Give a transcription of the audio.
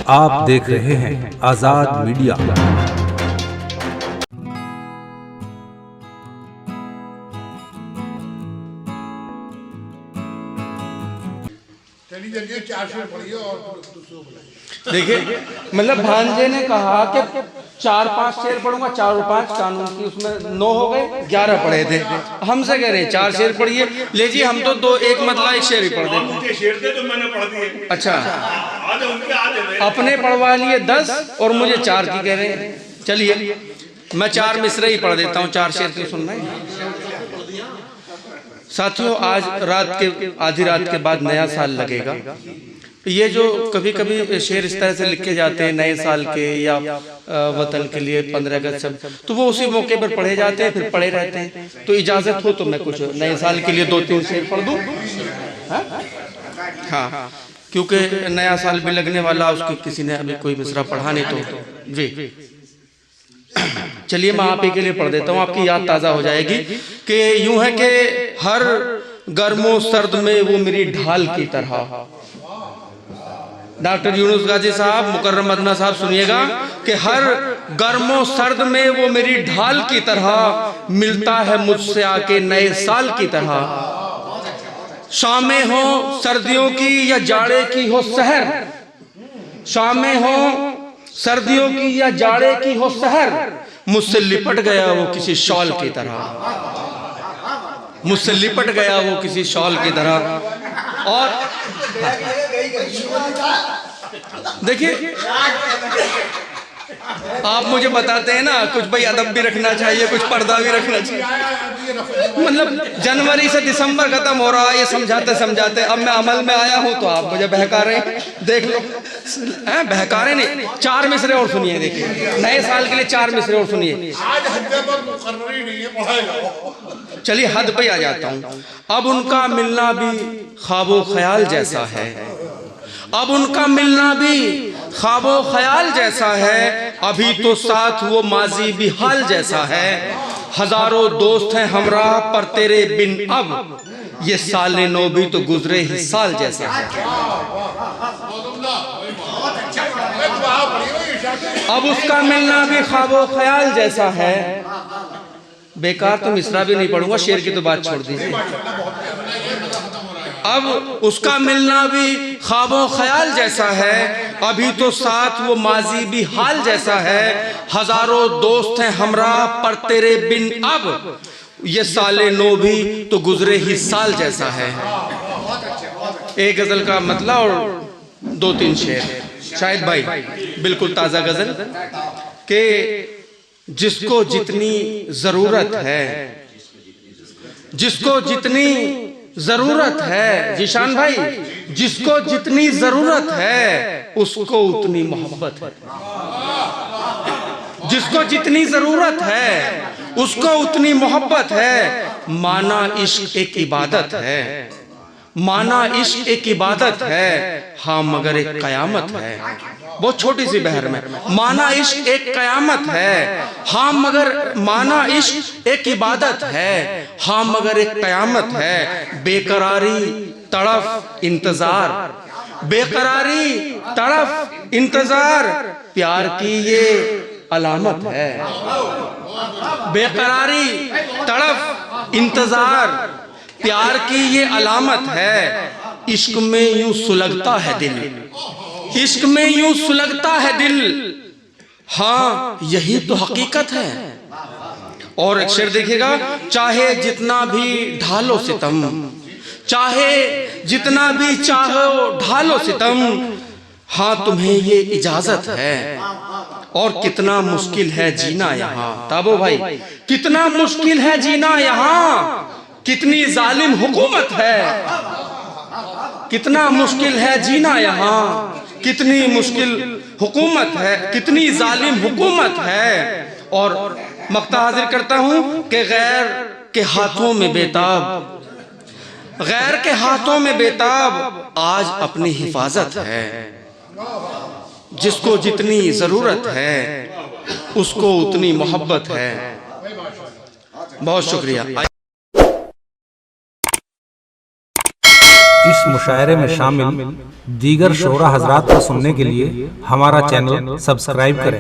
आप देख रहे हैं आजाद मीडिया। देखिए, मतलब भांजे ने कहा कि 4-5 शेर पढ़ूंगा, 4 और 5 कानून की, उसमें 9 हो गए, 11 पढ़े थे। हमसे कह रहे हैं 4 शेर पढ़िए। ले जी, हम तो 2 एक मतलब 1 शेर ही पढ़ देते। शेर थे तो मैंने पढ़ दिए। अच्छा, उनके अपने पढ़वा लिए 10 और मुझे 4 की कह रहे हैं। चलिए, मैं 4 मिसरे ही पढ़ देता हूँ, 4 शेर क्यों सुनना है। साथियों, आज रात के आधी रात के बाद नया साल लगेगा। ये जो कभी कभी शेर इस तरह से लिखे जाते हैं नए साल के या वतन के लिए 15 अगस्त सब, तो वो उसी मौके पर पढ़े जाते हैं, फिर पढ़े रहते हैं। तो इजाजत हो तो मैं कुछ नए साल के लिए 2-3 शेर पढ़ दूं। हाँ, क्योंकि नया साल भी लगने वाला, उसको किसी ने अभी कोई मिसरा पढ़ा नहीं तो जी। चलिए, मैं आप ही के लिए पढ़ देता हूँ, आपकी याद ताज़ा हो जाएगी। कि यूं है कि हर गर्मो सर्द में वो मेरी ढाल की तरह। डॉक्टर यूनुस गाजी साहब, मुकर्रम मदना साहब, सुनिएगा कि हर गर्मो सर्द में वो मेरी ढाल की तरह मिलता है मुझसे आके नए साल की तरह। शामें हो सर्दियों की या जाड़े की हो सहर, शामें हो सर्दियों की या जाड़े की हो सहर, मुझसे लिपट गया वो किसी शॉल की तरह, मुझसे लिपट गया वो किसी शॉल की तरह। और देखिए, आप मुझे बताते हैं ना, कुछ भाई अदब भी रखना चाहिए, कुछ पर्दा भी रखना चाहिए। मतलब जनवरी से दिसंबर खत्म हो रहा है, ये समझाते समझाते अब मैं अमल में आया हूं, तो आप मुझे बहका रहे हैं। देख लो, बहका रहे नहीं। 4 मिसरे और सुनिए, देखिए, नए साल के लिए 4 मिसरे और सुनिए। चलिए, हद पे आ जाता हूं। अब उनका मिलना भी ख्वाबो ख्याल जैसा है, अब उनका मिलना भी ख्वाबो ख्याल जैसा है, अभी तो साथ वो माजी भी हाल जैसा है। हजारों दोस्त हैं हमरा पर तेरे बिन अब, ये साले नो भी तो गुजरे ही साल जैसा है। अब उसका मिलना भी ख्वाबो ख्याल जैसा है। बेकार तो मिसरा भी नहीं पढ़ूंगा, शेर की तो बात छोड़ दीजिए। अब उसका मिलना भी ख्वाबो ख्याल जैसा है, अभी तो साथ वो माजी भी हाल जैसा है। हजारों दोस्त हैं हमरा पर तेरे बिन अब, ये साले नो भी तो गुजरे ही साल जैसा है। एक गजल का मतलब और 2-3 शेर, शायद भाई बिल्कुल ताजा गजल। के जिसको जितनी जरूरत है, जिसको जितनी जरूरत है, जीशान भाई, जिसको जितनी जरूरत है उसको उतनी मोहब्बत है। जिसको जितनी जरूरत है उसको उतनी मोहब्बत है। माना इश्क एक इबादत है, माना इश्क एक इबादत है, हाँ मगर एक कयामत है। बहुत छोटी सी बहर में, माना इश्क एक कयामत है, हाँ मगर माना इश्क एक इबादत है, हाँ मगर एक कयामत है। बेकरारी तड़फ इंतजार, बेकरारी तड़फ इंतजार, प्यार की ये अलामत है। बेकरारी तड़फ इंतजार, प्यार की ये अलामत है। इश्क में यूं सुलगता है दिल, इश्क में यूं सुलगता है दिल, हाँ यही तो हकीकत है। और एक शेर देखिएगा, चाहे जितना भी ढालो सितम, चाहे जितना भी चाहो ढालो सितम, हाँ तुम्हें ये इजाजत है। और कितना मुश्किल है जीना यहाँ, ताबो भाई, कितना मुश्किल है जीना यहाँ, कितनी जालिम हुकूमत है। कितना मुश्किल है जीना यहाँ, कितनी मुश्किल हुकूमत है, कितनी जालिम हुकूमत है। और मक्ता हाजिर करता हूं कि गैर के हाथों में बेताब, गैर के हाथों में बेताब आज अपनी हिफाजत है। जिसको जितनी जरूरत है उसको उतनी मोहब्बत है। बहुत शुक्रिया। इस मुशायरे में शामिल दीगर शोरा हजरात को सुनने के लिए हमारा चैनल सब्सक्राइब करें।